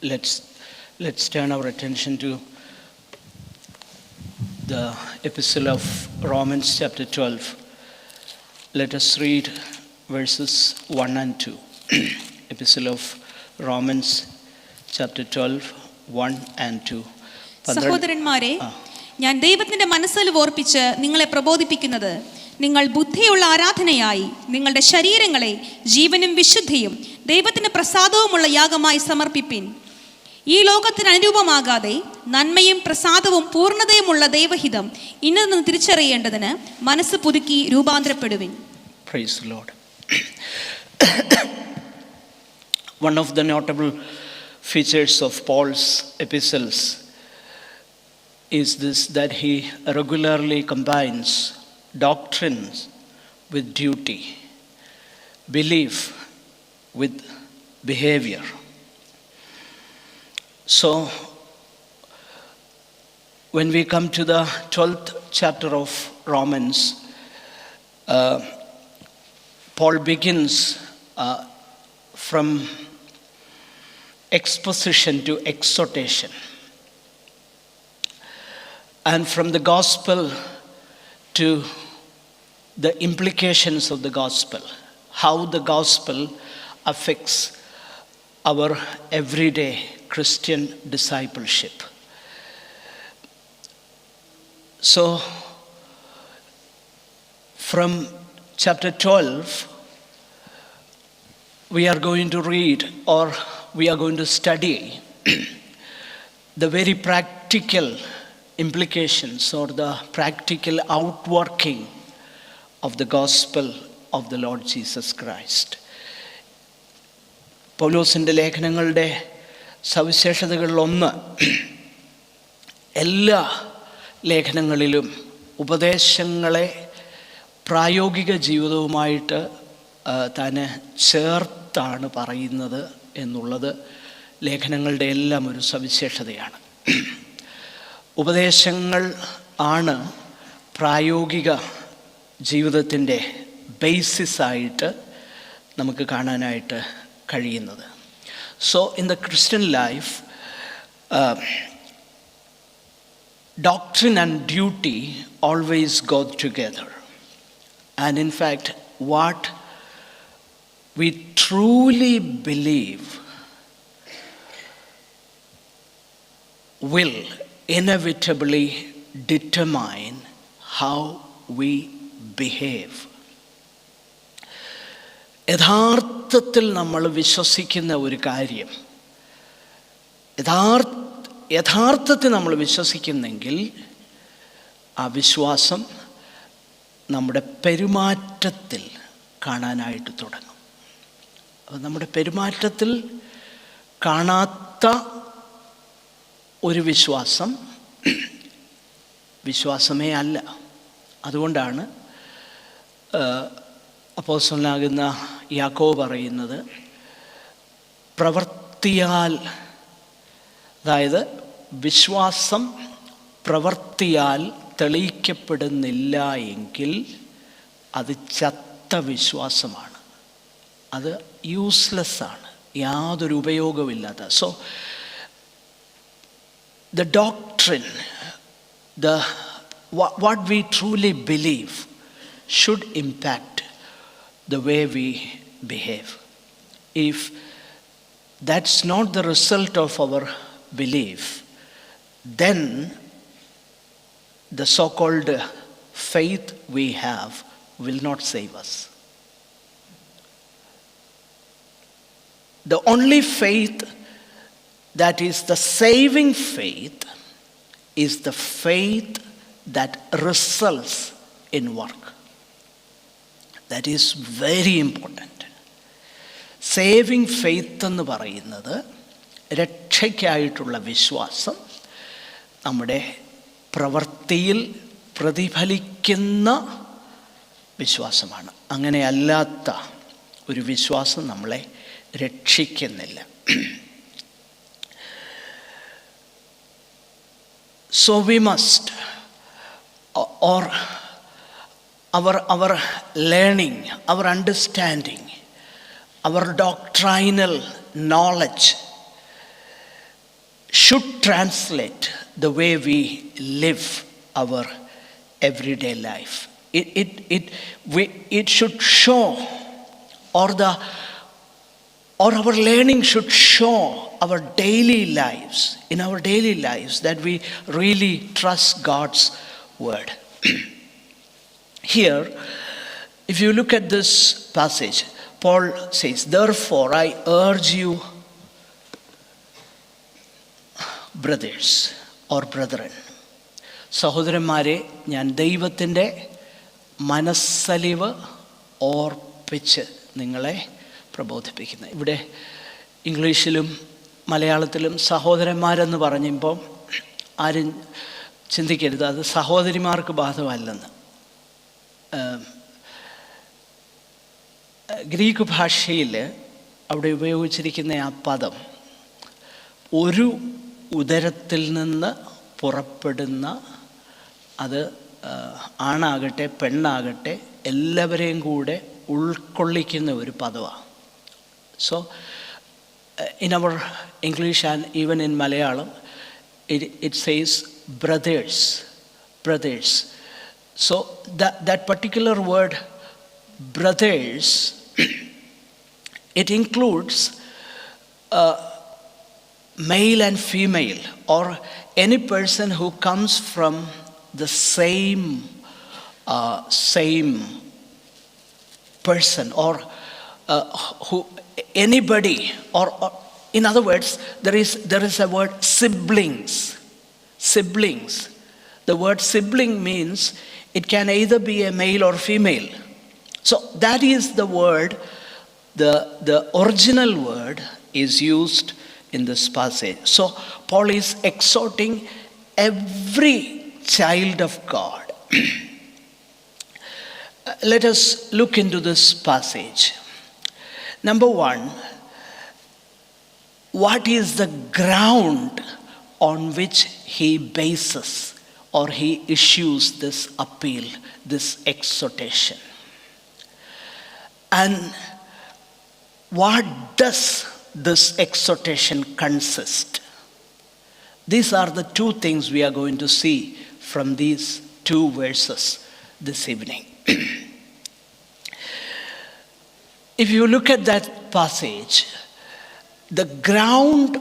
let's turn our attention to the epistle of Romans chapter 12. Let us read verses 1 and 2. Epistle of Romans chapter 12, 1 and 2. സഹോദരന്മാരെ, ഞാൻ ദൈവത്തിന്റെ മനസ്സിൽ ഓർപ്പിച്ച് നിങ്ങളെ പ്രബോധിപ്പിക്കുന്നത്, നിങ്ങൾ ബുദ്ധിയുള്ള ആരാധനയായി നിങ്ങളുടെ ശരീരങ്ങളെ ജീവനും വിശുദ്ധിയും ദൈവത്തിന് പ്രസാദവുമുള്ള യാഗമായി സമർപ്പിപ്പിൻ. ഈ ലോകത്തിന് അനുരൂപമാകാതെ നന്മയും പ്രസാദവും പൂർണ്ണതയുമുള്ള ദൈവഹിതം ഇന്നെന്ന് തിരിച്ചറിയേണ്ടതിന് മനസ്സ് പുതുക്കി രൂപാന്തരപ്പെടുവിൻ. Praise the Lord. One of the notable features of Paul's epistles is this, that he regularly combines doctrines with duty, belief with behavior. So, when we come to the 12th chapter of Romans, Paul begins from exposition to exhortation, and from the gospel to the implications of the gospel, how the gospel affects our everyday Christian discipleship. So, from chapter 12, we are going to read, or we are going to study the very practical implications or the practical outworking of the gospel of the Lord Jesus Christ. പൗലോസിൻ്റെ ലേഖനങ്ങളുടെ സവിശേഷതകളിലൊന്ന്, എല്ലാ ലേഖനങ്ങളിലും ഉപദേശങ്ങളെ പ്രായോഗിക ജീവിതവുമായിട്ട് താൻ ചേർത്താണ് പറയുന്നത് എന്നുള്ളത് ലേഖനങ്ങളുടെ എല്ലാം ഒരു സവിശേഷതയാണ്. ഉപദേശങ്ങൾ ആണ് പ്രായോഗിക ജീവിതത്തിൻ്റെ ബേസിസായിട്ട് നമുക്ക് കാണാനായിട്ട് കഴിയുന്നത്. So in the Christian life, doctrine and duty always go together. And in fact, what we truly believe will inevitably determine how we behave. യഥാർത്ഥത്തിൽ നമ്മൾ വിശ്വസിക്കുന്ന ഒരു കാര്യം, യഥാർത്ഥത്തിൽ നമ്മൾ വിശ്വസിക്കുന്നെങ്കിൽ ആ വിശ്വാസം നമ്മുടെ പെരുമാറ്റത്തിൽ കാണാനായിട്ട് തുടങ്ങും. നമ്മുടെ പെരുമാറ്റത്തിൽ കാണാത്ത ഒരു വിശ്വാസമേ അല്ല. അതുകൊണ്ടാണ് അപ്പോസ്തലനാകുന്ന യാക്കോബ് പറയുന്നത്, പ്രവൃത്തിയാൽ, അതായത് വിശ്വാസം പ്രവൃത്തിയാൽ തെളിയിക്കപ്പെടുന്നില്ല എങ്കിൽ അത് ചത്ത വിശ്വാസമാണ്, അത് യൂസ്ലെസ് ആണ്, യാതൊരു ഉപയോഗമില്ലാത്ത. So the doctrine, what we truly believe should impact the way we behave. If that's not the result of our belief, then the so-called faith we have will not save us. The only faith that is the saving faith is the faith that results in work. That is very important. Saving faith എന്ന് പറയുന്നത് രക്ഷയ്ക്കായിട്ടുള്ള വിശ്വാസം നമ്മുടെ പ്രവൃത്തിയിൽ പ്രതിഫലിക്കുന്ന വിശ്വാസമാണ്. അങ്ങനെയല്ലാത്ത ഒരു വിശ്വാസം നമ്മളെ രക്ഷിക്കുന്നില്ല. So we must, or our learning, our understanding, our doctrinal knowledge should translate the way we live our everyday life. It should show, or our learning should show our daily lives, in our daily lives, that we really trust God's word. Here, if you look at this passage, Paul says, "Therefore I urge you, brothers or brethren," സഹോദരന്മാരെ, ഞാൻ ദൈവത്തിൻ്റെ മനസ്സലിവ് ഓർപ്പിച്ച് നിങ്ങളെ പ്രബോധിപ്പിക്കുന്നു. ഇവിടെ ഇംഗ്ലീഷിലും മലയാളത്തിലും സഹോദരന്മാരെന്ന് പറയുമ്പോൾ ആരും ചിന്തിക്കരുത് അത് സഹോദരിമാർക്ക് ബാധകമല്ലെന്ന്. ഗ്രീക്ക് ഭാഷയിൽ അവിടെ ഉപയോഗിച്ചിരിക്കുന്ന ആ പദം ഒരു ഉദരത്തിൽ നിന്ന് പുറപ്പെടുന്ന, അത് ആണാകട്ടെ പെണ്ണാകട്ടെ എല്ലാവരെയും കൂടെ ഉൾക്കൊള്ളിക്കുന്ന ഒരു പദമാണ്. So in our English and even in Malayalam, it says brothers. So that particular word brothers, it includes male and female, or any person who comes from the same person, or who anybody, or in other words, there is a word siblings. The word sibling means it can either be a male or female. So that is the word, the original word is used in this passage. So Paul is exhorting every child of God. Let us look into this passage. Number one, what is the ground on which he bases or he issues this appeal, this exhortation? And what does this exhortation consist? These are the two things we are going to see from these two verses this evening. If you look at that passage, the ground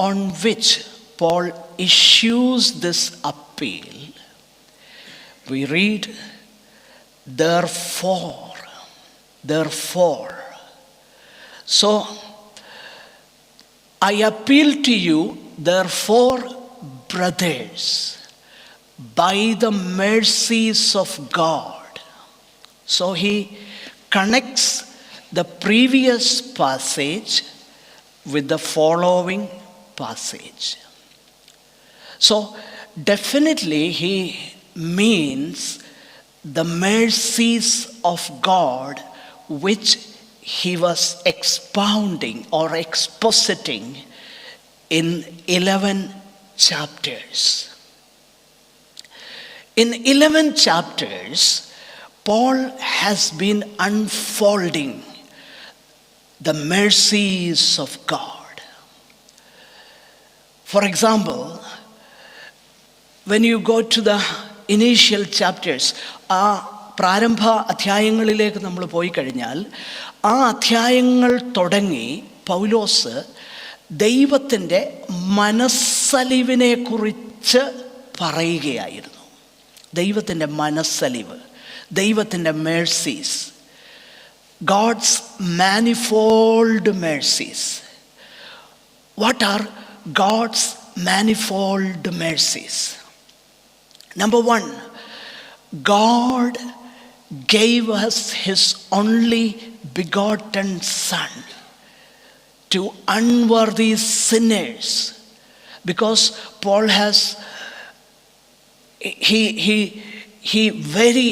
on which Paul issues this appeal, we read, therefore. So, I appeal to you, therefore, brothers, by the mercies of God. So he connects the previous passage with the following passage. So definitely he means the mercies of God which he was expounding or expositing in 11 chapters. In 11 chapters, Paul has been unfolding the mercies of God. For example, when you go to the initial chapters, പ്രാരംഭ അധ്യായങ്ങളിലേക്ക് നമ്മൾ പോയി കഴിഞ്ഞാൽ ആ അധ്യായങ്ങൾ തുടങ്ങി പൗലോസ് ദൈവത്തിൻ്റെ മനസ്സലിവിനെ കുറിച്ച് പറയുകയായിരുന്നു. ദൈവത്തിൻ്റെ മനസ്സലിവ്, ദൈവത്തിൻ്റെ mercies, God's manifold mercies. What are God's manifold mercies? Number one, God gave us his only begotten Son to unworthy sinners, because Paul has he very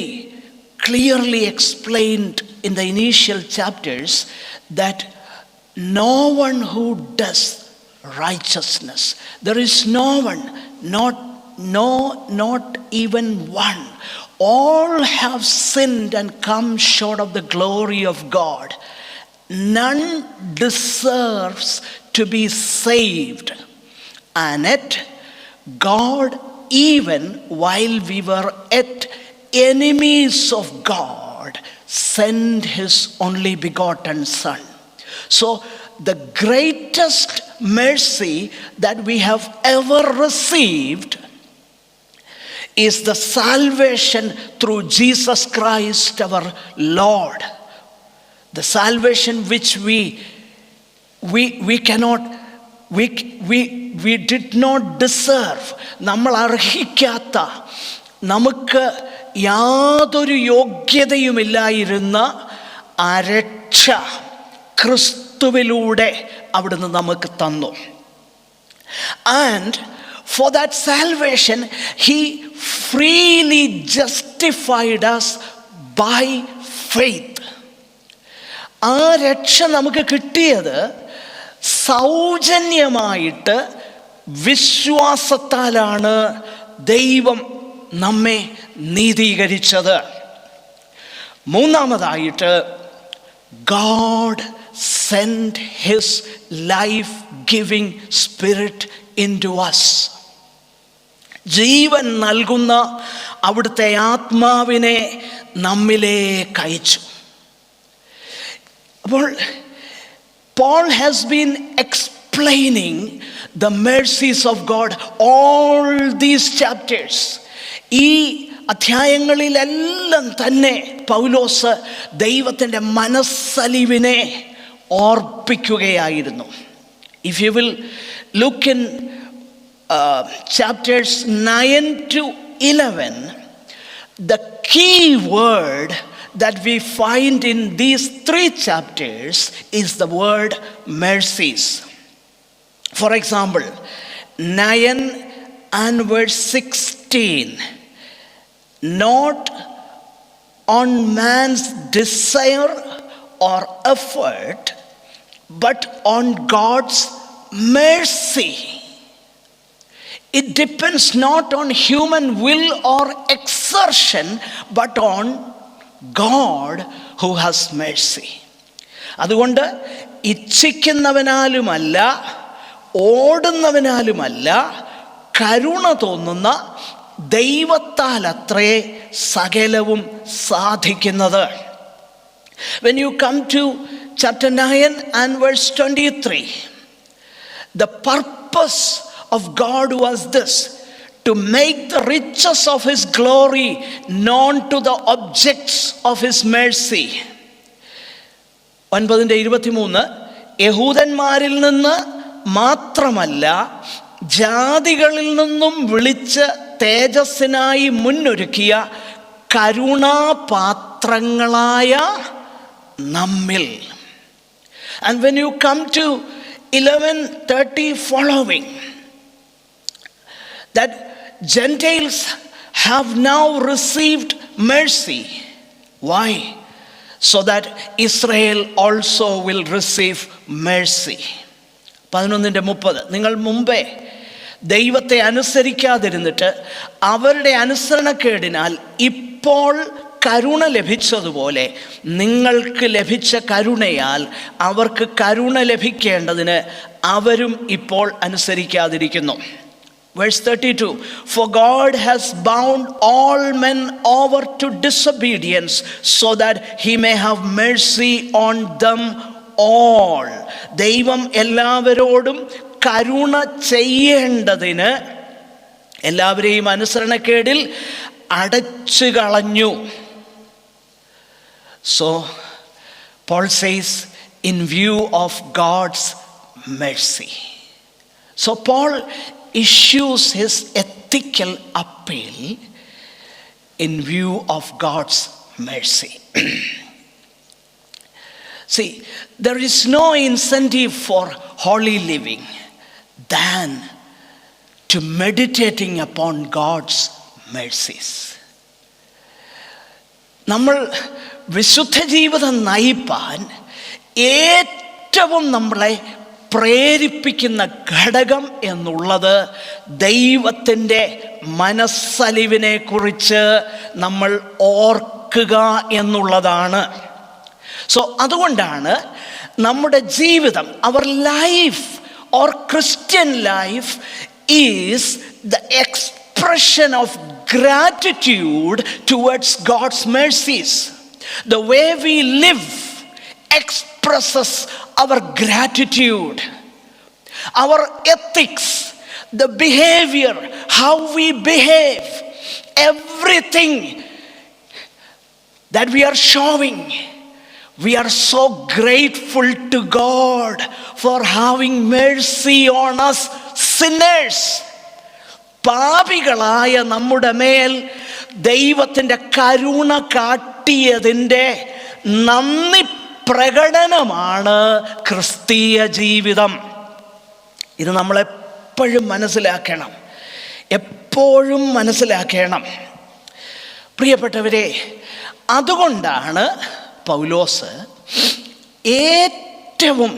clearly explained in the initial chapters that no one who does righteousness, there is no one, not even one. All have sinned and come short of the glory of God. None deserves to be saved, And yet, God, even while we were yet enemies of God, sent His only begotten Son. So, the greatest mercy that we have ever received is the salvation through Jesus Christ our Lord. The salvation which we cannot, we did not deserve. നമ്മൾ അർഹിക്കാത്ത, നമുക്ക് യാതൊരു യോഗ്യതയുമില്ലായിരുന്ന ആ രക്ഷ ക്രിസ്തുവിലൂടെ അവിടുന്ന് നമുക്ക് തന്നു. And for that salvation, He freely justified us by faith. ആ രക്ഷ നമുക്ക് കിട്ടിയത് സൗജന്യമായിട്ട് വിശ്വാസത്താലാണ് ദൈവം നമ്മെ നീതീകരിച്ചത്. മൂന്നാമതായിട്ട്, God sent His life-giving Spirit into us. ജീവൻ നൽകുന്ന അവിടുത്തെ ആത്മാവിനെ നമ്മിലേക്ക് അയച്ചു. അപ്പോൾ Paul has been explaining the mercies of God all these chapters. ഈ അധ്യായങ്ങളിലെല്ലാം തന്നെ പൗലോസ് ദൈവത്തിൻ്റെ മനസ്സലിവിനെ ഓർപ്പിക്കുകയായിരുന്നു. If you will look in chapters 9 to 11, the key word that we find in these 3 chapters is the word mercies. For example, 9 and verse 16, not on man's desire or effort, but on God's mercy. It depends not on human will or exertion, but on God who has mercy. അതുകൊണ്ട് ഇച്ഛിക്കുന്നവനാലുമല്ല, ഓടുന്നവനാലുമല്ല, കരുണ തോന്നുന്ന ദൈവത്താൽ അത്രേ സകലവും സാധിക്കുന്നത്. When you come to chapter 9 and verse 23, the purpose of God was this: to make the riches of His glory known to the objects of His mercy. 9:23, യഹൂദന്മാരിൽ നിന്ന് മാത്രമല്ല ജാതികളിൽ നിന്നും വിളിച്ച് തേജസ്സിനായി മുന്നൊരുക്കിയ കരുണാപാത്രങ്ങളായ നമ്മിൽ. And when you come to 11:30 following, that Gentiles have now received mercy. Why? So that Israel also will receive mercy. 11:30, നിങ്ങൾ മുമ്പേ ദൈവത്തെ അനുസരിക്കാതിരുന്നിട്ട് അവരുടെ അനുസരണക്കേടിനാൽ ഇപ്പോൾ കരുണ ലഭിച്ചതുപോലെ നിങ്ങൾക്ക് ലഭിച്ച കരുണയാൽ അവർക്ക് കരുണ ലഭിക്കേണ്ടതിന് അവരും ഇപ്പോൾ അനുസരിക്കാതിരിക്കുന്നു. Verse 32, for God has bound all men over to disobedience so that He may have mercy on them all. ദൈവം എല്ലാവരോടും കരുണ ചെയ്യേണ്ടതിന് എല്ലാവരെയും അനുസരണക്കേടിൽ അടച്ചു കളഞ്ഞു. So Paul says, in view of God's mercy. So Paul issues his ethical appeal in view of God's mercy. See, there is no incentive for holy living than to meditating upon God's mercies. നമ്മൾ വിശുദ്ധ ജീവിതം നയിപ്പാൻ ഏറ്റവും നമ്മളെ പ്രേരിപ്പിക്കുന്ന ഘടകം എന്നുള്ളത് ദൈവത്തിൻ്റെ മനസ്സലിവിനെ കുറിച്ച് നമ്മൾ ഓർക്കുക എന്നുള്ളതാണ്. സോ അതുകൊണ്ടാണ് നമ്മുടെ ജീവിതം, our life or Christian life is the expression of gratitude towards God's mercies. The way we live expresses our gratitude. Our ethics, the behavior, how we behave, everything that we are showing, we are so grateful to God for having mercy on us sinners. പാപികളായ നമ്മുടെ മേൽ ദൈവത്തിൻ്റെ കരുണ കാട്ടിയതിൻ്റെ നന്ദി പ്രകടനമാണ് ക്രിസ്തീയ ജീവിതം. ഇത് നമ്മളെപ്പോഴും മനസ്സിലാക്കണം, എപ്പോഴും മനസ്സിലാക്കണം പ്രിയപ്പെട്ടവരെ. അതുകൊണ്ടാണ് പൗലോസ് ഏറ്റവും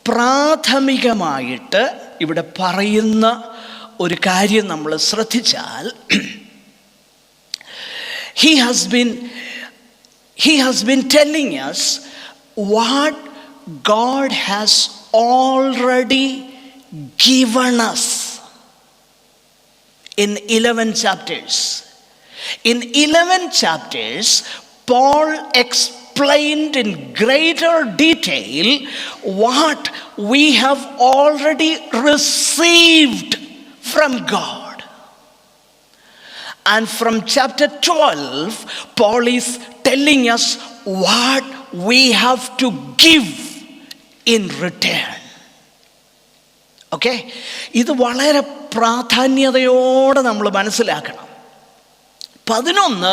പ്രാഥമികമായിട്ട് ഇവിടെ പറയുന്ന ഒരു കാര്യം നമ്മൾ ശ്രദ്ധിച്ചാൽ, he has been telling us what God has already given us in 11 chapters. In 11 chapters, Paul explained in greater detail what we have already received from God. And from chapter 12, Paul is telling us what we have to give in return. Okay, ഇത് വളരെ പ്രാധാന്യതയോടെ നമ്മൾ മനസ്സിലാക്കണം. 11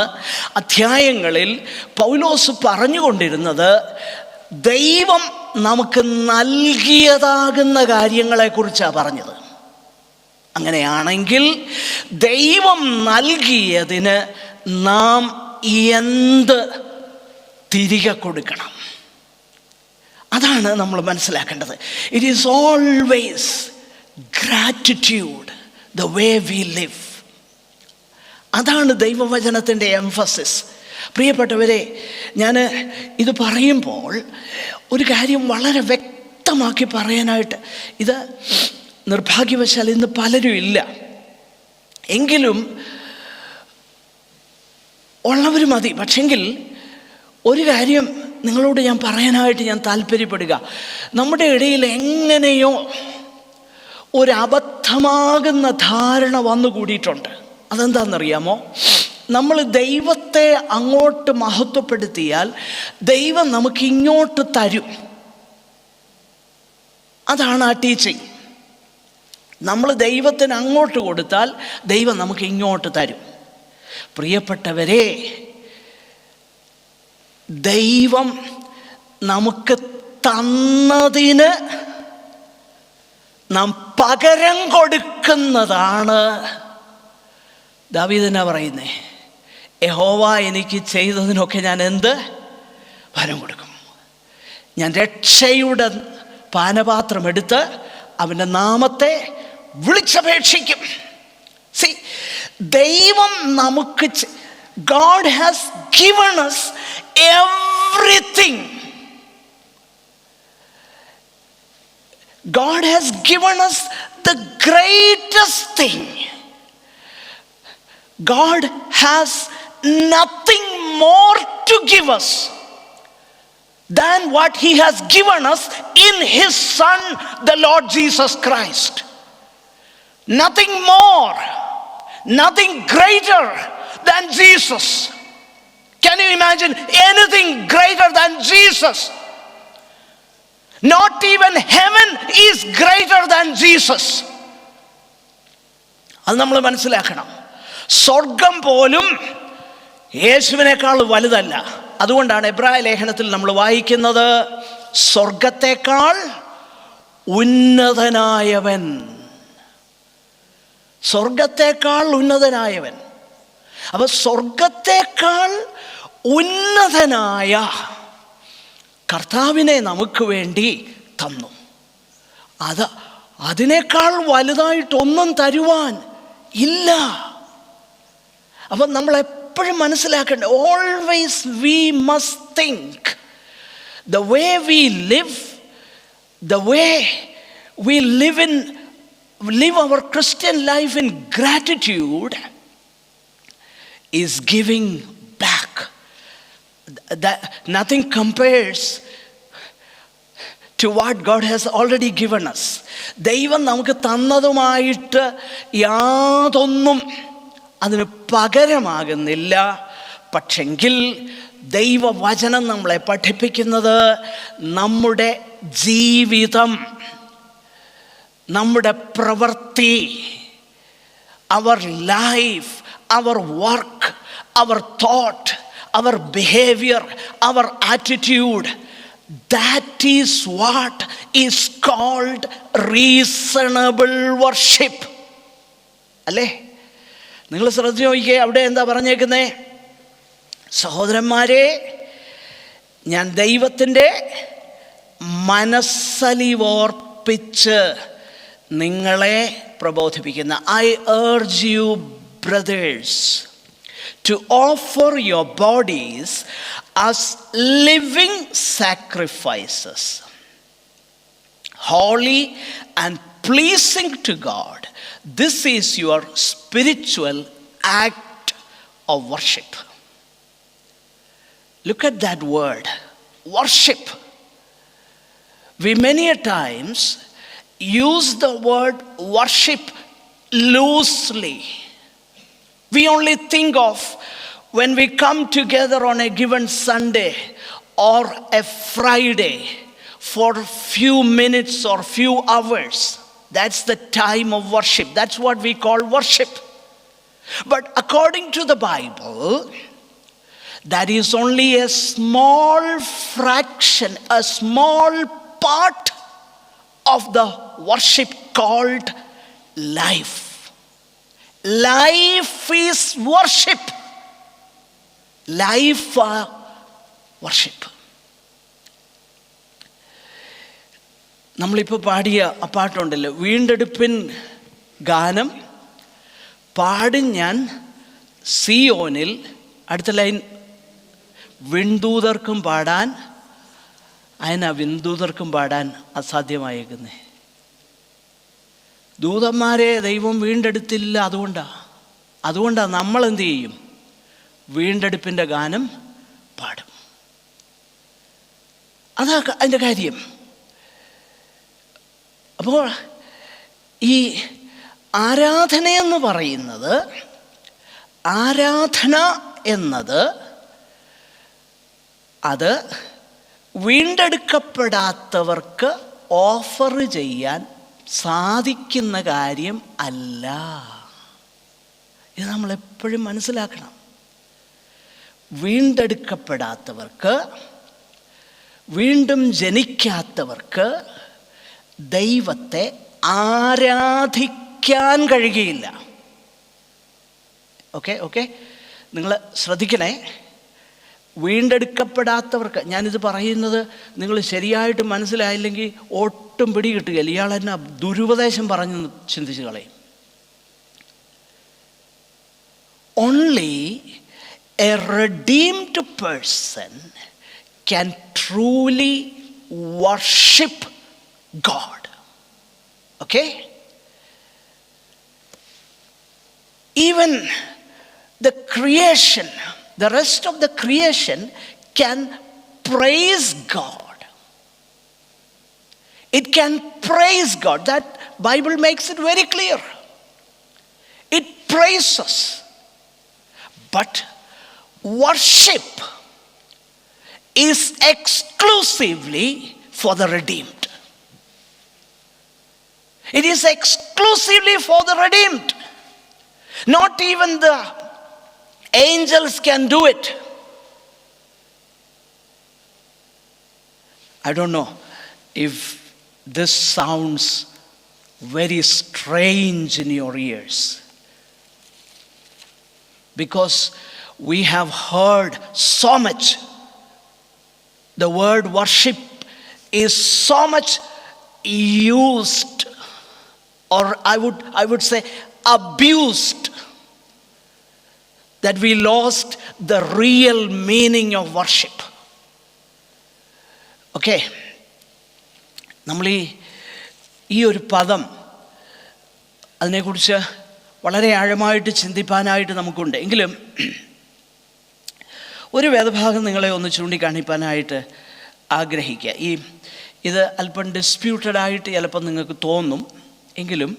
അധ്യായങ്ങളിൽ പൗലോസ് പറഞ്ഞുകൊണ്ടിരുന്നത് ദൈവം നമുക്ക് നൽകിയതാകുന്ന കാര്യങ്ങളെക്കുറിച്ചാണ് പറഞ്ഞത്. അങ്ങനെയാണെങ്കിൽ ദൈവം നൽകിയതിന് നാം എന്ത് തിരികെ കൊടുക്കണം? അതാണ് നമ്മൾ മനസ്സിലാക്കേണ്ടത്. It is always gratitude the way we live. അതാണ് ദൈവവചനത്തിൻ്റെ എംഫസിസ്. പ്രിയപ്പെട്ടവരെ, ഞാൻ ഇത് പറയുമ്പോൾ ഒരു കാര്യം വളരെ വ്യക്തമാക്കി പറയാനായിട്ട്, ഇത് നിർഭാഗ്യവശാൽ ഇന്ന് പലരും ഇല്ല, എങ്കിലും ഉള്ളവർ മതി. പക്ഷെങ്കിൽ ഒരു കാര്യം നിങ്ങളോട് ഞാൻ പറയാനായിട്ട് ഞാൻ താല്പര്യപ്പെടുക. നമ്മുടെ ഇടയിൽ എങ്ങനെയോ ഒരു അബദ്ധമാകുന്ന ധാരണ വന്നുകൂടിയിട്ടുണ്ട്. അതെന്താണെന്നറിയാമോ? നമ്മൾ ദൈവത്തെ അങ്ങോട്ട് മഹത്വപ്പെടുത്തിയാൽ ദൈവം നമുക്ക് ഇങ്ങോട്ട് തരും. അതാണ് ആ ടീച്ചിങ്. നമ്മൾ ദൈവത്തിന് അങ്ങോട്ട് കൊടുത്താൽ ദൈവം നമുക്ക് ഇങ്ങോട്ട് തരും. പ്രിയപ്പെട്ടവരെ, ദൈവം നമുക്ക് തന്നതിന് നാം പകരം കൊടുക്കുന്നതാണ്. ദാവീദനാ പറയുന്നേ, യഹോവ എനിക്ക് ചെയ്തതിനൊക്കെ ഞാൻ എന്ത് പകരം കൊടുക്കും? ഞാൻ രക്ഷയുടെ പാനപാത്രം എടുത്ത് അവൻ്റെ നാമത്തെ വിളിച്ചപേക്ഷിക്കും. See, ദൈവം നമുക്ക് God has given us everything. God has given us the greatest thing. God has nothing more to give us than what He has given us in His Son, the Lord Jesus Christ. Nothing more, nothing greater than Jesus. Can you imagine anything greater than Jesus? Not even heaven is greater than Jesus. അത് നമ്മൾ മനസ്സിലാക്കണം. സ്വർഗം പോലും യേശുവിനേക്കാൾ വലുതല്ല. അതുകൊണ്ടാണ് എബ്രായ ലേഖനത്തിൽ നമ്മൾ വായിക്കുന്നത്, സ്വർഗത്തേക്കാൾ ഉന്നതനായവൻ. സ്വർഗത്തേക്കാൾ ഉന്നതനായവൻ. അപ്പൊ സ്വർഗത്തേക്കാൾ ഉന്നതനായ കർത്താവിനെ നമുക്ക് വേണ്ടി തന്നു. അതിനേക്കാൾ വലുതായിട്ടൊന്നും തരുവാൻ ഇല്ല. അപ്പം നമ്മൾ എപ്പോഴും മനസ്സിലാക്കേണ്ട, always we must think the way we live, the way we live our Christian life in gratitude is giving back. That nothing compares to what God has already given us. ദൈവം നമുക്ക് തന്നതുമായിട്ട് യാതൊന്നും അതിന് പകരമാകുന്നില്ല. പക്ഷെങ്കിൽ ദൈവവചനം നമ്മളെ പഠിപ്പിക്കുന്നത് നമ്മുടെ ജീവിതം, നമ്മുടെ പ്രവൃത്തി, our life, our work, our thought, our behavior, our attitude, that is what is called reasonable worship. അല്ലേ? നിങ്ങൾ ശ്രദ്ധിച്ച് നോക്കിയേ, അവിടെ എന്താ പറഞ്ഞേക്കുന്നേ? സഹോദരന്മാരെ, ഞാൻ ദൈവത്തിൻ്റെ മനസ്സലിവോർപ്പിച്ച് നിങ്ങളെ പ്രബോധിപ്പിക്കുന്ന, I urge you brothers to offer your bodies as living sacrifices, holy and pleasing to God. This is your spiritual act of worship. Look at that word, worship. We many a times use the word worship loosely. We only think of when we come together on a given Sunday or a Friday for few minutes or few hours. That's the time of worship. That's what we call worship. But according to the Bible, that is only a small fraction, a small part of the worship called life. Life is worship. Life worship. നമ്മളിപ്പോൾ പാടിയ ആ പാട്ടുണ്ടല്ലോ, വീണ്ടെടുപ്പിൻ ഗാനം പാടും ഞാൻ സിയോനിൽ. അടുത്ത line, വിൺദൂതർക്കും പാടാൻ. അതിനാ വിൺദൂതർക്കും പാടാൻ അസാധ്യമായേക്കുന്നേ. ദൂതന്മാരെ ദൈവം വീണ്ടെടുത്തില്ല. അതുകൊണ്ടാണ് നമ്മൾ എന്ത് ചെയ്യും? വീണ്ടെടുപ്പിൻ്റെ ഗാനം പാടും. അതാ അതിൻ്റെ കാര്യം. അപ്പോൾ ഈ ആരാധന എന്നത് അത് വീണ്ടെടുക്കപ്പെടാത്തവർക്ക് ഓഫർ ചെയ്യാൻ സാധിക്കുന്ന കാര്യം അല്ല. ഇത് നമ്മളെപ്പോഴും മനസ്സിലാക്കണം. വീണ്ടെടുക്കപ്പെടാത്തവർക്ക്, വീണ്ടും ജനിക്കാത്തവർക്ക് ദൈവത്തെ ആരാധിക്കാൻ കഴിയുകയില്ല. ഓക്കെ, നിങ്ങൾ ശ്രദ്ധിക്കണേ. വീണ്ടെടുക്കപ്പെടാത്തവർക്ക്, ഞാനിത് പറയുന്നത് നിങ്ങൾ ശരിയായിട്ട് മനസ്സിലായില്ലെങ്കിൽ ഒട്ടും പിടി കിട്ടുകയില്ല. ഇയാൾ എന്നെ ദുരുപദേശം പറഞ്ഞ് ചിന്തിച്ച് കളയും. Only a redeemed person can truly worship God. Okay? Even the creation, the rest of the creation can praise God. It can praise God. That Bible makes it very clear. It praises. But worship is exclusively for the redeemed. It is exclusively for the redeemed. Not even the angels can do it. I don't know if this sounds very strange in your ears, because we have heard so much. The word worship is so much used, or I would say abused, that we lost the real meaning of worship. Okay, നമ്മൾ ഈ ഒരു പദം, അതിനെക്കുറിച്ച് വളരെ ആഴമായിട്ട് ചിന്തിപ്പാനായിട്ട് നമുക്കുണ്ട്. എങ്കിലും ഒരു വേദഭാഗം നിങ്ങളെ ഒന്ന് ചൂണ്ടിക്കാണിപ്പാനായിട്ട് ആഗ്രഹിക്കുക. ഇത് അല്പം ഡിസ്പ്യൂട്ടഡ് ആയിട്ട് ചിലപ്പോൾ നിങ്ങൾക്ക് തോന്നും. എങ്കിലും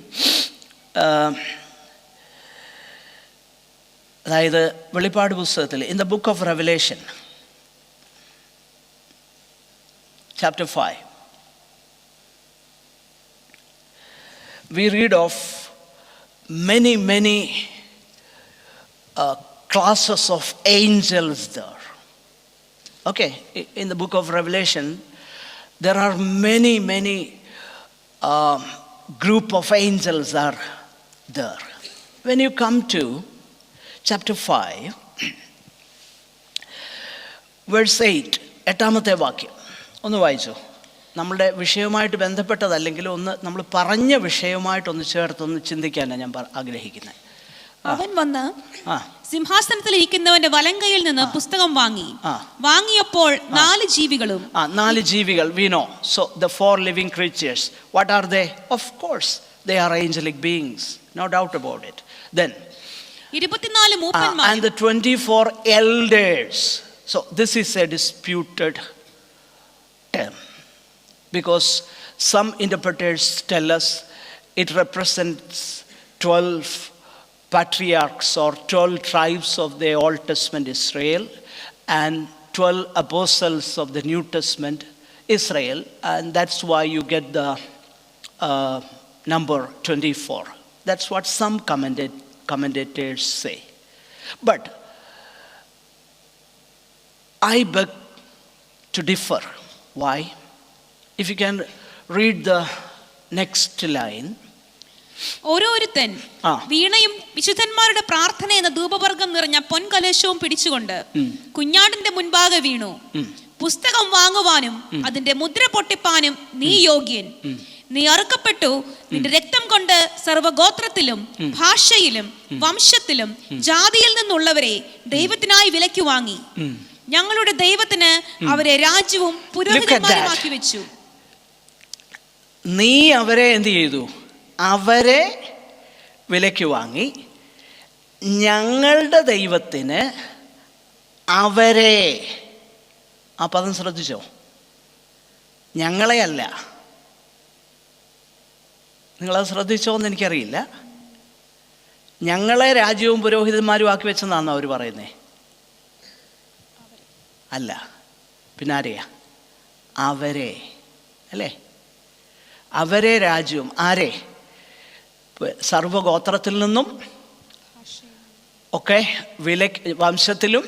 അതായത് വെളിപ്പാട് പുസ്തകത്തിൽ in the book of revelation chapter 5 we read of many classes of angels there. Okay, in the book of Revelation there are many group of angels are there. When you come to chapter 5 verse 8, എട്ടാമത്തെ വാക്യം ഒന്ന് വായിച്ചു. നമ്മളുടെ വിഷയവുമായിട്ട് ബന്ധപ്പെട്ടതല്ലെങ്കിൽ ഒന്ന് നമ്മൾ പറഞ്ഞ വിഷയവുമായിട്ടൊന്ന് ചേർത്തൊന്ന് ചിന്തിക്കാനാണ് ഞാൻ ആഗ്രഹിക്കുന്നത്. അവൻ വന്ന് സിംഹാസനത്തിൽ ഇരിക്കുന്നവന്റെ വലങ്കയിൽ നിന്ന് പുസ്തകം വാങ്ങിയപ്പോൾ 4 ജീവികളും 4 ജീവികൾ we know. So the 4 living creatures, what are they? Of course they are angelic beings, no doubt about it. Then 24 മൂപ്പന്മാർ and the 24 elders. So this is a disputed term because some interpreters tell us it represents 12 patriarchs or 12 tribes of the Old Testament Israel and 12 apostles of the New Testament Israel, and that's why you get the number 24. That's what some commentators say. But I beg to differ. Why? If you can read the next line. ഓരോരുത്തൻ വീണയും വിശുദ്ധന്മാരുടെ പ്രാർത്ഥന എന്ന ധൂപവർഗം നിറഞ്ഞ പൊൻകലശവും പിടിച്ചുകൊണ്ട് കുഞ്ഞാടിന്റെ മുൻപാകെ വീണു. പുസ്തകം വാങ്ങുവാനും അതിന്റെ മുദ്ര പൊട്ടിപ്പാനും നീ യോഗ്യൻ. നീ അറുക്കപ്പെട്ടു. നിന്റെ രക്തം കൊണ്ട് സർവ്വഗോത്രത്തിലും ഭാഷയിലും വംശത്തിലും ജാതിയിൽ നിന്നുള്ളവരെ ദൈവത്തിനായി വിലയ്ക്ക് വാങ്ങി. ഞങ്ങളുടെ ദൈവത്തിന് അവരെ രാജ്യവും പുരോഹിതന്മാരുമാക്കി വെച്ചു. നീ അവരെ എന്ത് ചെയ്തു? അവരെ വിലയ്ക്ക് വാങ്ങി. ഞങ്ങളുടെ ദൈവത്തിന് അവരെ, ആ പദം ശ്രദ്ധിച്ചോ? ഞങ്ങളെ അല്ല. നിങ്ങളത് ശ്രദ്ധിച്ചോ എന്ന് എനിക്കറിയില്ല. ഞങ്ങളെ രാജ്യവും പുരോഹിതന്മാരും ആക്കി വെച്ചെന്നാണോ അവർ പറയുന്നേ? അല്ല, പിന്നെ ആരെയാ? അവരെ, അല്ലേ? അവരെ രാജ്യവും. ആരെ? സർവഗോത്രത്തിൽ നിന്നും ഒക്കെ വംശത്തിലും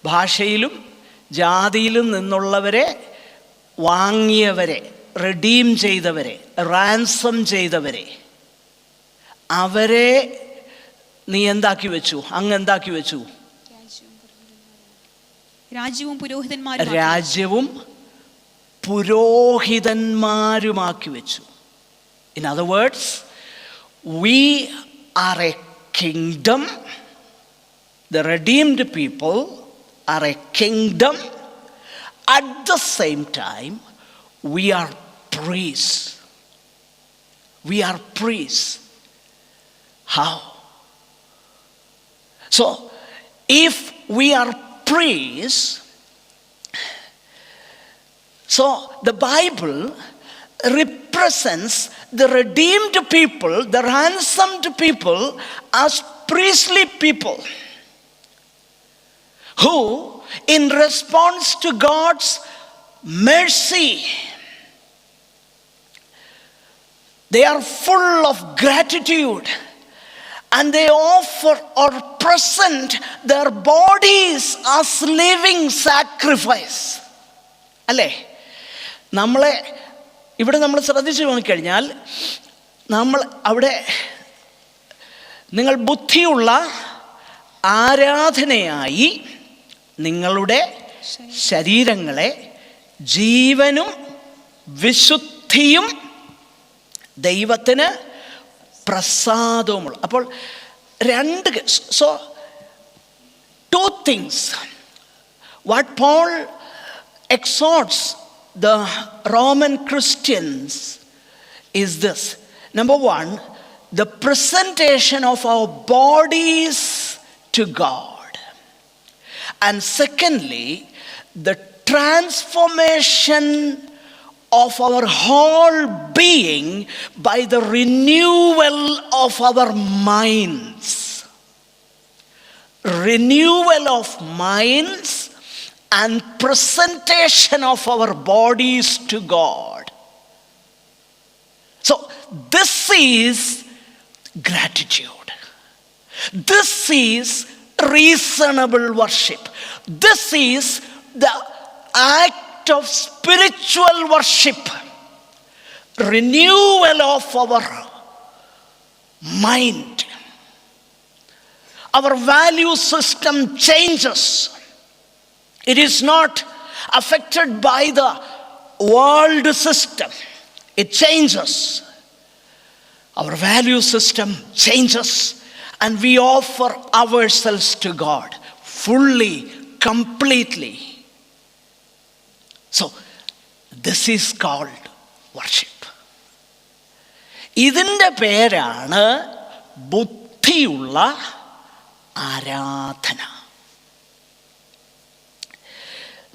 ഭാഷയിലും ജാതിയിലും നിന്നുള്ളവരെ വാങ്ങിയവരെ, റിഡീം ചെയ്തവരെ, റാൻസം ചെയ്തവരെ, അവരെ നീ എന്താക്കി വെച്ചു? അങ്ങ് എന്താക്കി വെച്ചു? രാജ്യവും പുരോഹിതന്മാരുമാക്കി വെച്ചു. In other words, we are a kingdom. The redeemed people are a kingdom. At the same time, we are priests. We are priests. How? So, if we are priests, so the Bible represents the redeemed people, the ransomed people, as priestly people who, in response to God's mercy, they are full of gratitude and they offer or present their bodies as living sacrifice. അല്ലേ? നമ്മളെ ഇവിടെ നമ്മൾ ശ്രദ്ധിച്ചു നോക്കിക്കഴിഞ്ഞാൽ നമ്മൾ അവിടെ നിങ്ങൾ ബുദ്ധിയുള്ള ആരാധനയായി നിങ്ങളുടെ ശരീരങ്ങളെ ജീവനും വിശുദ്ധിയും ദൈവത്തിന് പ്രസാദവുമുള്ള. അപ്പോൾ so 2 things what Paul exhorts the Roman Christians is this. Number one, the presentation of our bodies to God. And secondly, the transformation of our whole being by the renewal of our minds. Renewal of minds and presentation of our bodies to God. So this is gratitude. This is reasonable worship. This is the act of spiritual worship. Renewal of our mind. Our value system changes. It is not affected by the world system. It changes. Our value system changes, and we offer ourselves to God fully, completely. So, this is called worship. ഇതിൻ്റെ പേരാണ് ബുദ്ധിയുള്ള ആരാധന.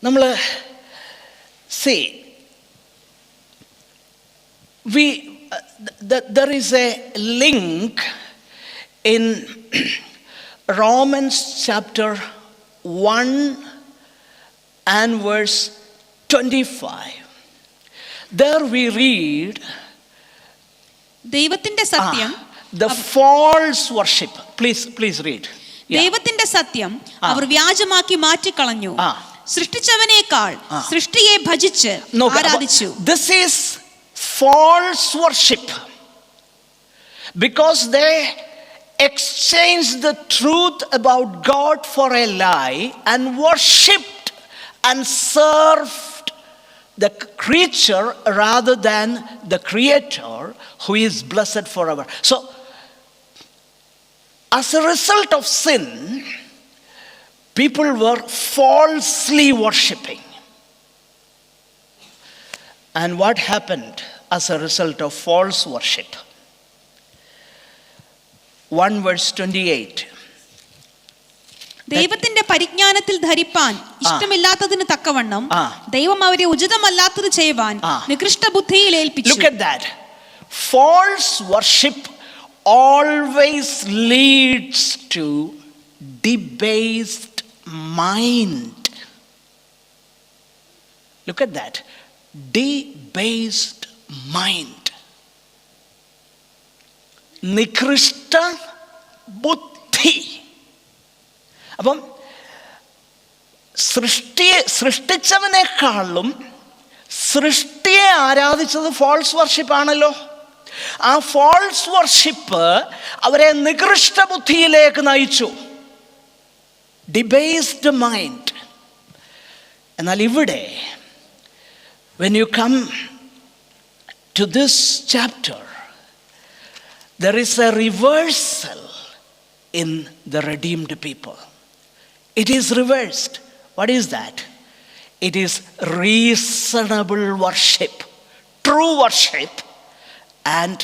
നമ്മൾ there is a link in Romans chapter 1 and verse 25. There we read ദൈവത്തിന്റെ സത്യം, the false worship. Please read. ദൈവത്തിന്റെ സത്യം അവർ വ്യാജമാക്കി മാറ്റിക്കളഞ്ഞു. സൃഷ്ടിച്ചവനേക്കാൾ സൃഷ്ടിയെ ഭജിച്ച് ആരാധിച്ചു. This is false worship because they exchanged the truth about God for a lie and worshipped and served the creature rather than the Creator who is blessed forever. So as a result of sin, people were falsely worshipping. And what happened as a result of false worship? 1 verse 28. ദൈവത്തിന്റെ പരിജ്ഞാനത്തിൽ ധരിപ്പാൻ ഇഷ്ടമില്ലാത്തതിന് തക്കവണ്ണം ദൈവം അവരെ ഉചിതമല്ലാത്തത് ചെയ്യുവാൻ നികൃഷ്ട ബുദ്ധിയിൽ ഏൽപ്പിച്ചു. Look at that. False worship always leads to debased mind. Look at that. Debased mind. നികൃഷ്ട ബുദ്ധി. അപ്പം സൃഷ്ടിച്ചവനേക്കാളും സൃഷ്ടിയെ ആരാധിച്ചത് ഫോൾസ് വർഷിപ്പാണല്ലോ. ആ ഫോൾസ് വർഷിപ്പ് അവരെ നികൃഷ്ട ബുദ്ധിയിലേക്ക് നയിച്ചു. ഡിബേസ്ഡ് മൈൻഡ്. എന്നാൽ ഇവിടെ when you come to this chapter, there is a reversal in the redeemed people. It is reversed. What is that? It is reasonable worship, true worship, and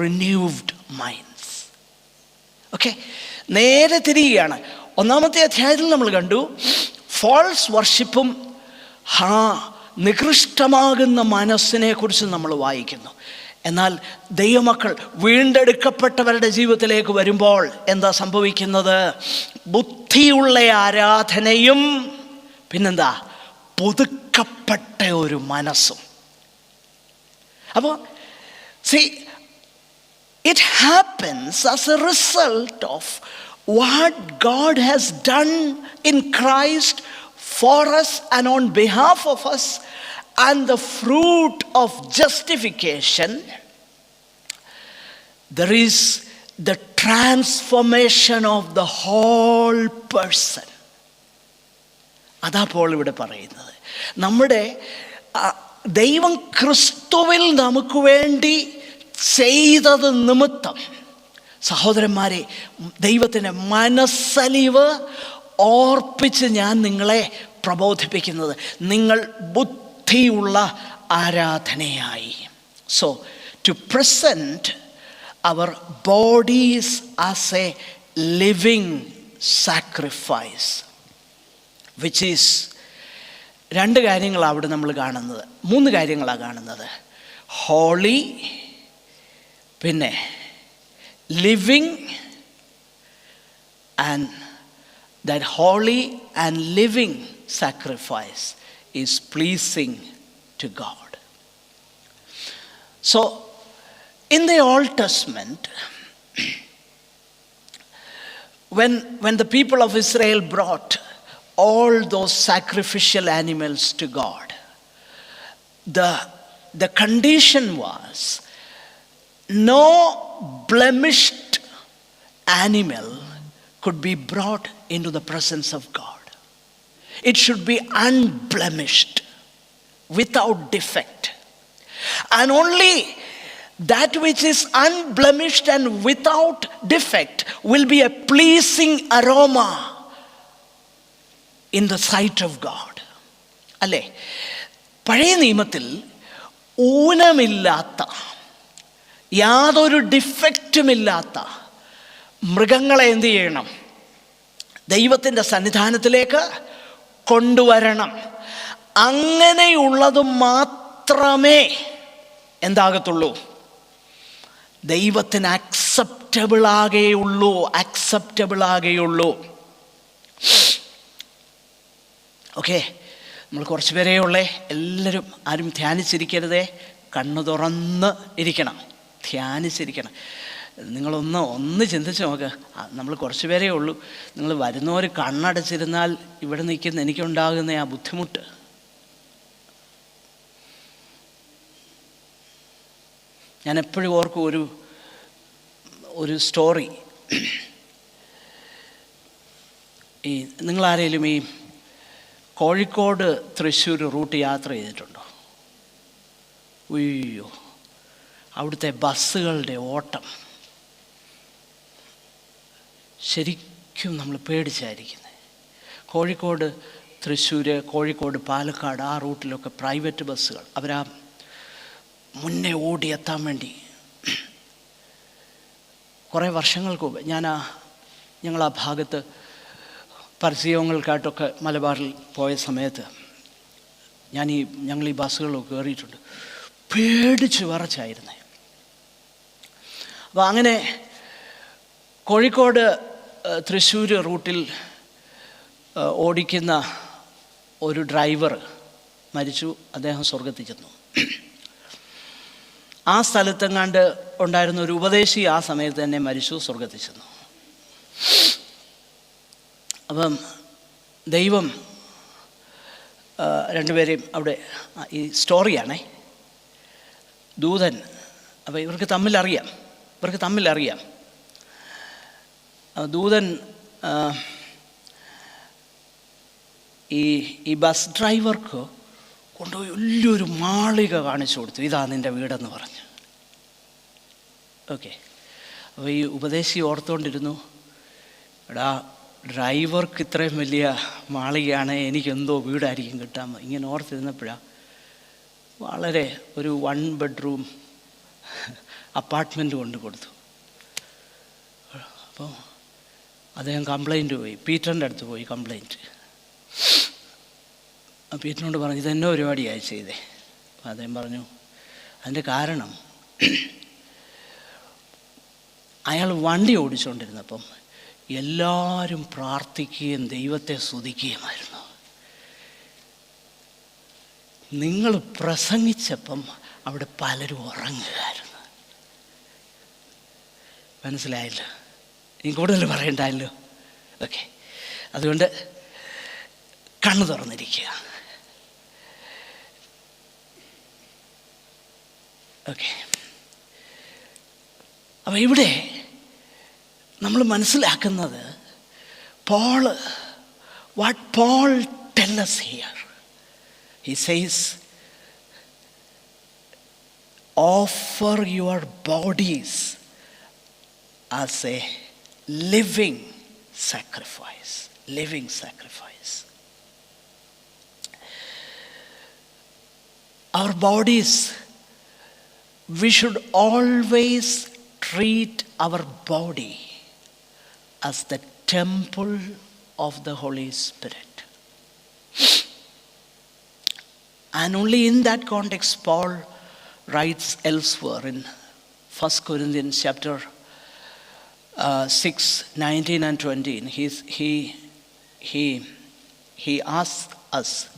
renewed minds. Okay? നേരെ തിരികെയാണ്. ഒന്നാമത്തെ അധ്യായത്തിൽ നമ്മൾ കണ്ടു false വർഷിപ്പും നികൃഷ്ടമാകുന്ന മനസ്സിനെ കുറിച്ച് നമ്മൾ വായിക്കുന്നു. എന്നാൽ ദൈവമക്കൾ വീണ്ടെടുക്കപ്പെട്ടവരുടെ ജീവിതത്തിലേക്ക് വരുമ്പോൾ എന്താ സംഭവിക്കുന്നത്? ബുദ്ധിയുള്ള ആരാധനയും പിന്നെന്താ പുതുക്കപ്പെട്ട ഒരു മനസ്സും. അപ്പോൾ see, it happens as a result of what God has done in Christ for us and on behalf of us, and the fruit of justification. There is the transformation of the whole person. അതാ Paul ഇവിടെ പറയുന്നത്. നമ്മുടെ ദൈവം ക്രിസ്തുവിൽ നമുക്ക് വേണ്ടി ചെയ്തത് നിമിത്തം സഹോദരന്മാരെ, ദൈവത്തിൻ്റെ മനസ്സലിവ് ഓർപ്പിച്ച് ഞാൻ നിങ്ങളെ പ്രബോധിപ്പിക്കുന്നത്, നിങ്ങൾ ബുദ്ധിയുള്ള ആരാധനയായി. So to present our bodies as a living sacrifice, which is, രണ്ട് കാര്യങ്ങളാണ് അവിടെ നമ്മൾ കാണുന്നത്, 3 കാര്യങ്ങളാണ് കാണുന്നത്. ഹോളി, പിന്നെ living, and that holy and living sacrifice is pleasing to God. So in the Old Testament, when the people of Israel brought all those sacrificial animals to God, the condition was no blemished animal could be brought into the presence of God. It should be unblemished, without defect. And only that which is unblemished and without defect will be a pleasing aroma in the sight of God. അല്ലേ? പഴയ നിയമത്തിൽ ഊനമില്ലാത്ത, യാതൊരു ഡിഫക്റ്റുമില്ലാത്ത മൃഗങ്ങളെ എന്ത് ചെയ്യണം? ദൈവത്തിൻ്റെ സന്നിധാനത്തിലേക്ക് കൊണ്ടുവരണം. അങ്ങനെയുള്ളത് മാത്രമേ എന്താകത്തുള്ളൂ? ദൈവത്തിന് അക്സെപ്റ്റബിൾ ആകെയുള്ളൂ. ഓക്കെ, നമ്മൾ കുറച്ച് പേരേ ഉള്ളേ. എല്ലാവരും ആരും ധ്യാനിച്ചിരിക്കരുതേ, കണ്ണു തുറന്ന് ഇരിക്കണം, ധ്യാനിച്ചിരിക്കണം. നിങ്ങളൊന്ന് ചിന്തിച്ച് നോക്ക്, നമ്മൾ കുറച്ച് പേരേ ഉള്ളൂ. നിങ്ങൾ വരുന്നവർ കണ്ണടച്ചിരുന്നാൽ ഇവിടെ നിൽക്കുന്ന എനിക്കുണ്ടാകുന്ന ആ ബുദ്ധിമുട്ട്. ഞാൻ എപ്പോഴും ഓർക്കും ഒരു സ്റ്റോറി. ഈ നിങ്ങളാരേലും ഈ കോഴിക്കോട് തൃശ്ശൂർ റൂട്ട് യാത്ര ചെയ്തിട്ടുണ്ടോ? ഉയ്യോ, അവിടുത്തെ ബസ്സുകളുടെ ഓട്ടം ശരിക്കും നമ്മൾ പേടിച്ചായിരിക്കുന്നത്. കോഴിക്കോട് തൃശ്ശൂർ, കോഴിക്കോട് പാലക്കാട്, ആ റൂട്ടിലൊക്കെ പ്രൈവറ്റ് ബസ്സുകൾ അവരാ മുന്നേ ഓടിയെത്താൻ വേണ്ടി. കുറേ വർഷങ്ങൾക്ക് മുമ്പ് ഞങ്ങളാ ഭാഗത്ത് പരസ്യങ്ങൾക്കായിട്ടൊക്കെ മലബാറിൽ പോയ സമയത്ത് ഞങ്ങൾ ഈ ബസ്സുകളൊക്കെ കയറിയിട്ടുണ്ട്. പേടിച്ച് വിറച്ചായിരുന്നേ. അപ്പോൾ അങ്ങനെ കോഴിക്കോട് തൃശ്ശൂർ റൂട്ടിൽ ഓടിക്കുന്ന ഒരു ഡ്രൈവർ മരിച്ചു. അദ്ദേഹം സ്വർഗത്തിൽ ചെന്നു. ആ സ്ഥലത്തെങ്ങാണ്ട് ഉണ്ടായിരുന്ന ഒരു ഉപദേശി ആ സമയത്ത് തന്നെ മരിച്ചു, സ്വർഗത്തിൽ ചെന്നു. അപ്പം ദൈവം രണ്ടുപേരെയും അവിടെ, ഈ സ്റ്റോറിയാണേ, ദൂതൻ, അപ്പോൾ ഇവർക്ക് തമ്മിലറിയാം. ദൂതൻ ഈ ബസ് ഡ്രൈവർക്ക് കൊണ്ടുപോയി വലിയൊരു മാളിക കാണിച്ചു കൊടുത്തു. ഇതാ നിൻ്റെ വീടെന്ന് പറഞ്ഞു. ഓക്കെ, അപ്പോൾ ഈ ഉപദേശി ഓർത്തുകൊണ്ടിരുന്നു, എടാ ഡ്രൈവർക്ക് ഇത്രയും വലിയ മാളികയാണ്, എനിക്കെന്തോ വീടായിരിക്കും കിട്ടാൻ. ഇങ്ങനെ ഓർത്തിരുന്നപ്പോഴാണ് വളരെ ഒരു 1 bedroom അപ്പാർട്ട്മെൻറ്റ് കൊണ്ട് കൊടുത്തു. അപ്പോൾ അദ്ദേഹം കംപ്ലൈൻറ്റ് പോയി, പീറ്ററിൻ്റെ അടുത്ത് പോയി കംപ്ലൈൻറ്റ്. പീറ്ററിനോട് പറഞ്ഞു, ഇതെന്നോ പരിപാടിയായി ചെയ്തേ. അപ്പോൾ അദ്ദേഹം പറഞ്ഞു, അതിൻ്റെ കാരണം അയാൾ വണ്ടി ഓടിച്ചുകൊണ്ടിരുന്നപ്പം എല്ലാവരും പ്രാർത്ഥിക്കുകയും ദൈവത്തെ സ്തുതിക്കുകയുമായിരുന്നു. നിങ്ങൾ പ്രസംഗിച്ചപ്പം അവിടെ പലരും ഉറങ്ങുകയായിരുന്നു. മനസ്സിലായല്ലോ? ഇനി കൂടുതൽ പറയണ്ടല്ലോ. ഓക്കെ, അതുകൊണ്ട് കണ്ണു തുറന്നിരിക്കുക. ഓക്കെ, അപ്പോൾ ഇവിടെ നമ്മൾ മനസ്സിലാക്കുന്നത് what Paul tells us here. He says, offer your bodies as a living sacrifice. Our bodies we should always treat our body as the temple of the Holy Spirit. And only in that context Paul writes elsewhere in 1 Corinthians chapter 6, 19 and 20. He asks us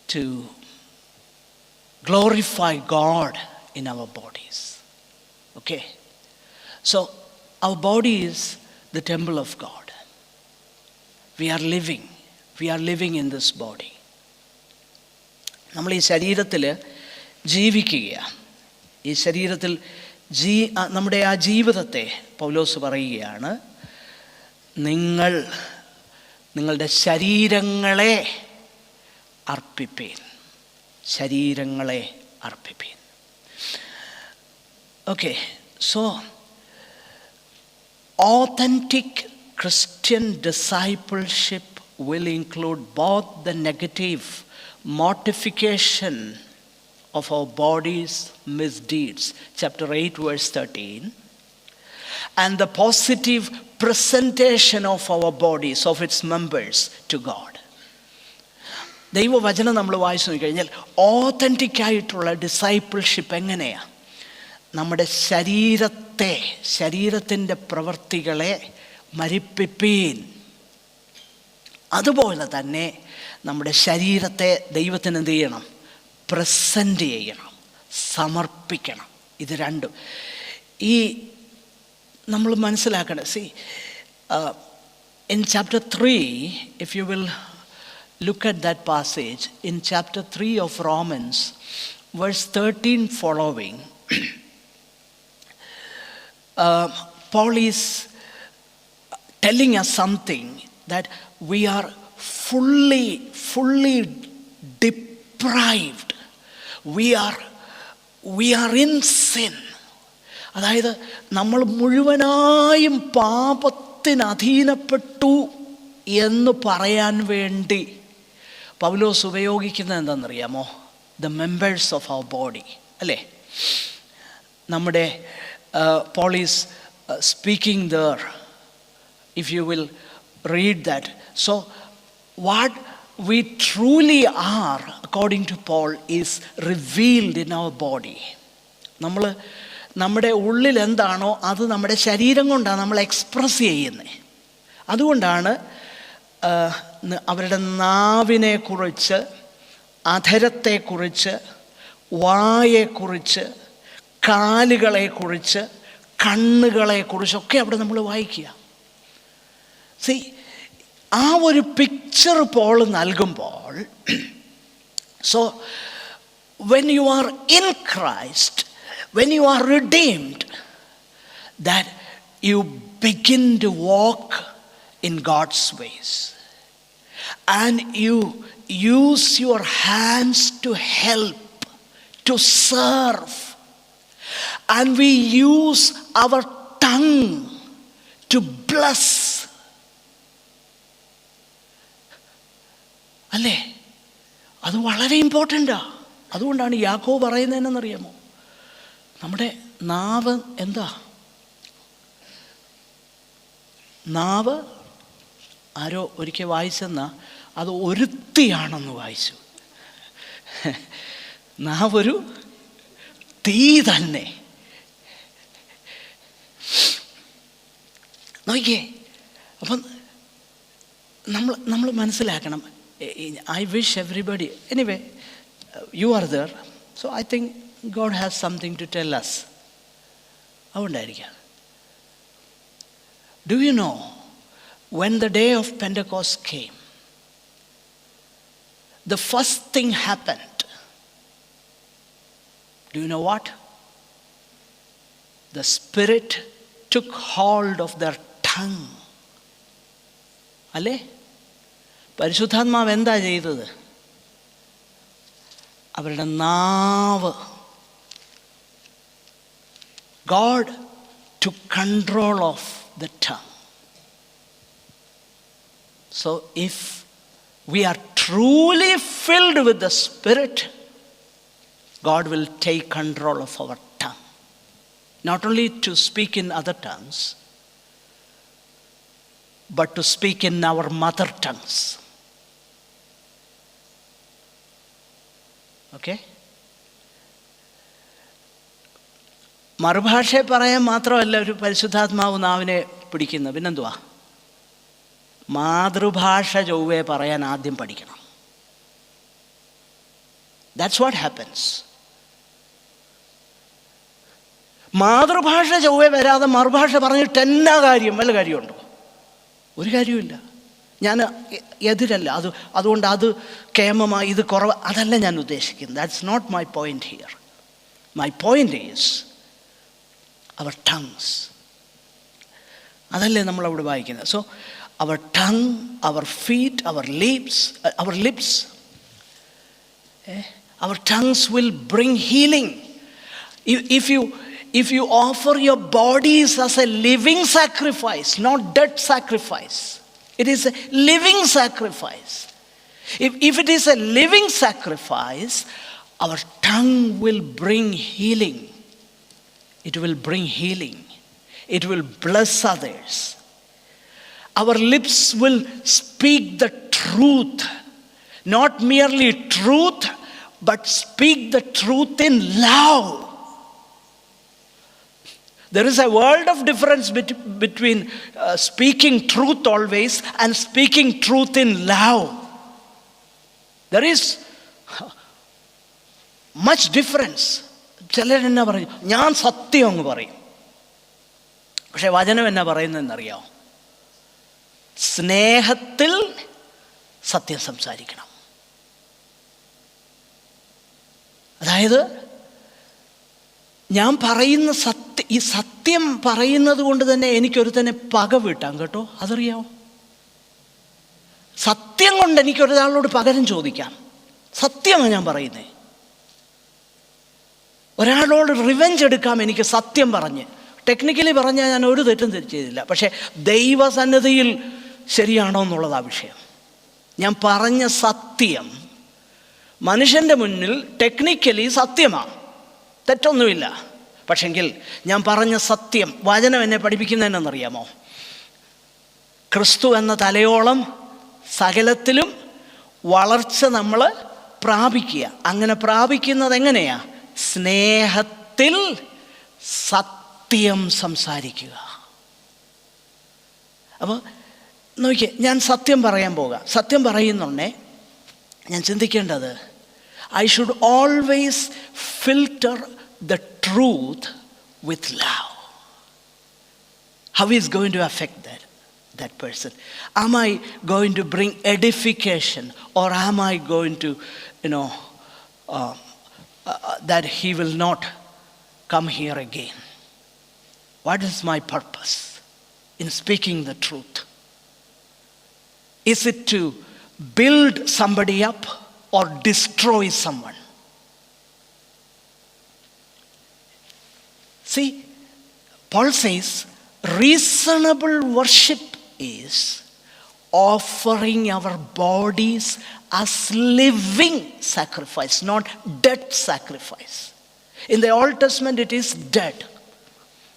to glorify God in our bodies. Okay? So our body is the temple of God. We are living in this body. നമ്മൾ ഈ ശരീരത്തിൽ ജീവിക്കുകയാണ്. ഈ ശരീരത്തിൽ നമ്മുടെ ആ ജീവിതത്തെ പൗലോസ് പറയുകയാണ്, നിങ്ങളുടെ ശരീരങ്ങളെ അർപ്പിപ്പീൻ. Okay, so authentic Christian discipleship will include both the negative mortification of our body's misdeeds, chapter 8 verse 13, and the positive presentation of our bodies, of its members, to God. ദൈവവചനം നമ്മൾ വായിച്ചു നോക്കിക്കഴിഞ്ഞാൽ ഓതൻറ്റിക്കായിട്ടുള്ള ഡിസൈപ്പിൾഷിപ്പ് എങ്ങനെയാണ്? നമ്മുടെ ശരീരത്തിൻ്റെ പ്രവൃത്തികളെ മരിപ്പിപ്പീൻ. അതുപോലെ തന്നെ നമ്മുടെ ശരീരത്തെ ദൈവത്തിന് എന്ത് ചെയ്യണം? പ്രസൻറ്റ് ചെയ്യണം, സമർപ്പിക്കണം. ഇത് രണ്ടും ഈ നമ്മൾ മനസ്സിലാക്കണം. C in chapter 3, if you will look at that passage in chapter 3 of Romans, verse 13 following, Paul is telling us something, that we are fully deprived. We are in sin. അതായത് നമ്മൾ മുഴുവനായും പാപത്തിന് അധീനപ്പെട്ടു എന്ന് പറയാൻ വേണ്ടി പൗലോസ് ഉപയോഗിക്കുന്നത് എന്താണെന്നറിയാമോ? The members of our body, അല്ലേ? നമ്മുടെ Paul is speaking there, if you will read that. So what we truly are, according to Paul, is revealed in our body. നമ്മുടെ ഉള്ളിൽ എന്താണോ അത് നമ്മുടെ ശരീരം കൊണ്ടാണ് നമ്മൾ എക്സ്പ്രസ് ചെയ്യുന്നത്. അതുകൊണ്ടാണ് അവരുടെ നാവിനെക്കുറിച്ച്, അധരത്തെക്കുറിച്ച്, വായെക്കുറിച്ച്, കാലുകളെക്കുറിച്ച്, കണ്ണുകളെക്കുറിച്ചൊക്കെ അവിടെ നമ്മൾ വായിക്കുക. സി, ആ ഒരു പിക്ചർ പോൾ നൽകുമ്പോൾ, so when you are in Christ, when you are redeemed, that you begin to walk in God's ways, and you use your hands to help, to serve, and we use our tongue to bless. അല്ലേ? അത് വളരെ ഇമ്പോർട്ടൻ്റാ. അതുകൊണ്ടാണ് യാക്കോബ് പറയുന്നതെന്നറിയാമോ? നമ്മുടെ നാവ് എന്താ? നാവ് ആരോ ഒരിക്കൽ വായിച്ചെന്ന അത് ഒരുത്തിയാണെന്ന് വായിച്ചു. നാവൊരു തീ തന്നെ. നോക്കിയേ, അപ്പം നമ്മൾ മനസ്സിലാക്കണം. I wish everybody, anyway, you are there, so I think God has something to tell us. അതുകൊണ്ടായിരിക്കാം. Do you know, when the day of Pentecost came, the first thing happened. Do you know what? The Spirit took hold of their tongue. അല്ലേ? പരിശുദ്ധാത്മാവ് എന്താ ചെയ്തത്? അവരുടെ നാവ്, God took control of the tongue. So if we are truly filled with the Spirit, God will take control of our tongue. Not only to speak in other tongues, but to speak in our mother tongues. Okay? മറുഭാഷയെ പറയാൻ മാത്രമല്ല ഒരു പരിശുദ്ധാത്മാവ് നാവിനെ പിടിക്കുന്നത്. പിന്നെന്തുവാ? മാതൃഭാഷ ചൊവ്വേ പറയാൻ ആദ്യം പഠിക്കണം. That's what happens. മാതൃഭാഷ ചൊവ്വേ വരാതെ മറുഭാഷ പറഞ്ഞിട്ട് എന്നാ കാര്യം? വല്ല കാര്യമുണ്ടോ? ഒരു കാര്യമില്ല. ഞാൻ എതിരല്ല. അതുകൊണ്ട് അത് കേമമായി ഇത് കുറവ്, അതല്ല ഞാൻ ഉദ്ദേശിക്കുന്നത്. That's not my point here. My point is our tongues. അതല്ലേ നമ്മളവിടെ വായിക്കുന്നത്. So our tongue, our feet, our lips, our tongues will bring healing. If you offer your bodies as a living sacrifice, not dead sacrifice, it is a living sacrifice. If it is a living sacrifice, our tongue will bring healing. It will bring healing. It will bless others. Our lips will speak the truth, not merely truth, but speak the truth in love. There is a world of difference between speaking truth always and speaking truth in love. There is much difference. ചിലരെന്നാ പറയും, ഞാൻ സത്യം അങ്ങ് പറയും. പക്ഷെ വചനം എന്നാ പറയുന്നതെന്നറിയാമോ? സ്നേഹത്തിൽ സത്യം സംസാരിക്കണം. അതായത് ഞാൻ പറയുന്ന ഈ സത്യം പറയുന്നത് കൊണ്ട് തന്നെ എനിക്കൊരുത്തനെ പക വീട്ടാം കേട്ടോ. അതറിയാമോ? സത്യം കൊണ്ട് എനിക്കൊരാളോട് പകരം ചോദിക്കാം. സത്യമാണ് ഞാൻ പറയുന്നത്. ഒരാളോട് റിവെഞ്ച് എടുക്കാം എനിക്ക് സത്യം പറഞ്ഞ്. ടെക്നിക്കലി പറഞ്ഞാൽ ഞാൻ ഒരു തെറ്റും ചെയ്തില്ല. പക്ഷേ ദൈവസന്നിധിയിൽ ശരിയാണോ എന്നുള്ളതാ വിഷയം. ഞാൻ പറഞ്ഞ സത്യം മനുഷ്യൻ്റെ മുന്നിൽ ടെക്നിക്കലി സത്യമാണ്, തെറ്റൊന്നുമില്ല. പക്ഷെങ്കിൽ ഞാൻ പറഞ്ഞ സത്യം, വചനം എന്നെ പഠിപ്പിക്കുന്നതെന്നറിയാമോ? ക്രിസ്തു എന്ന തലയോളം സകലത്തിലും വളർച്ച നമ്മൾ പ്രാപിക്കുക. അങ്ങനെ പ്രാപിക്കുന്നത് എങ്ങനെയാ? സ്നേഹത്തിൽ സത്യം സംസാരിക്കുക. അപ്പോൾ നോക്കിയേ, ഞാൻ സത്യം പറയാൻ പോകാം. സത്യം പറയുന്നുണ്ടേ ഞാൻ ചിന്തിക്കേണ്ടത്, I should always filter the truth with love. How is going to affect that person? Am I going to bring edification, or am I going to, that he will not come here again? What is my purpose in speaking the truth? Is it to build somebody up or destroy someone? See, Paul says reasonable worship is offering our bodies as living sacrifice, not dead sacrifice. In the Old Testament it is dead.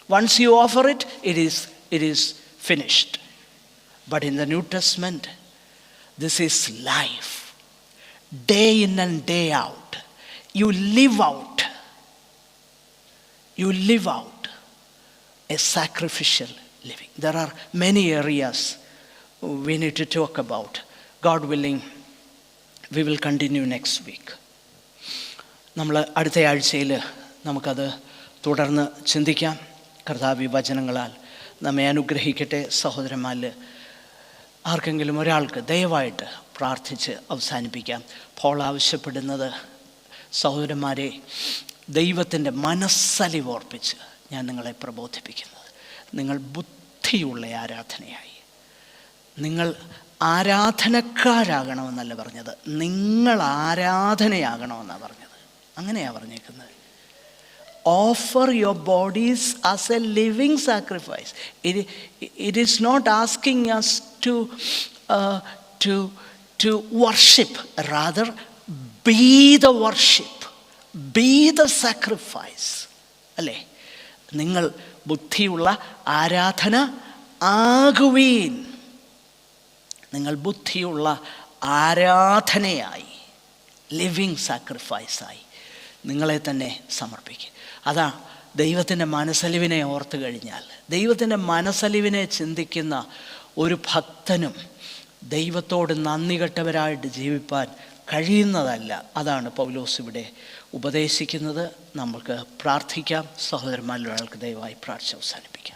Once you offer it, it is finished. But in the New Testament, this is life. Day in and day out. You live out a sacrificial living. There are many areas we need to talk about. God willing, we will continue next week. നമ്മൾ അടുത്ത ആഴ്ചയിൽ നമുക്കത് തുടർന്ന് ചിന്തിക്കാം. കർത്താവ് വചനങ്ങളാൽ നമ്മെ അനുഗ്രഹിക്കട്ടെ. സഹോദരന്മാരിൽ ആർക്കെങ്കിലും ഒരാൾക്ക് ദയവായിട്ട് പ്രാർത്ഥിച്ച് അവസാനിപ്പിക്കാം. പോൾ ആവശ്യപ്പെടുന്നത്, സഹോദരന്മാരെ, ദൈവത്തിൻ്റെ മനസ്സലിവോർപ്പിച്ച് ഞാൻ നിങ്ങളെ പ്രബോധിപ്പിക്കുന്നത്, നിങ്ങൾ ബുദ്ധിയുള്ള ആരാധനയായി, നിങ്ങൾ ആരാധനക്കാരാകണമെന്നല്ല പറഞ്ഞത്, നിങ്ങൾ ആരാധനയാകണമെന്നാണ് പറഞ്ഞത്. അങ്ങനെയാണ് പറഞ്ഞേക്കുന്നത്. Offer your bodies as a living sacrifice. It is not asking us to worship. Rather, be the worship. B the sacrifice, അല്ലേ? നിങ്ങൾ ബുദ്ധിയുള്ള ആരാധന ആകുവീൻ. നിങ്ങൾ ബുദ്ധിയുള്ള ആരാധനയായി, ലിവിങ് സാക്രിഫൈസായി നിങ്ങളെ തന്നെ സമർപ്പിക്കുക. അതാ ദൈവത്തിൻ്റെ മനസ്സലിവിനെ ഓർത്തു കഴിഞ്ഞാൽ, ദൈവത്തിൻ്റെ മനസ്സലിവിനെ ചിന്തിക്കുന്ന ഒരു ഭക്തനും ദൈവത്തോട് നന്ദി കെട്ടവരായിട്ട് ജീവിപ്പാൻ കഴിയുന്നതല്ല. അതാണ് പൗലോസ് ഇവിടെ ഉപദേശിക്കുന്നത്. നമുക്ക് പ്രാർത്ഥിക്കാം. സഹോദരന്മാരിൽ ഒരാൾക്ക് ദയവായി പ്രാർത്ഥിച്ച് അവസാനിപ്പിക്കാം.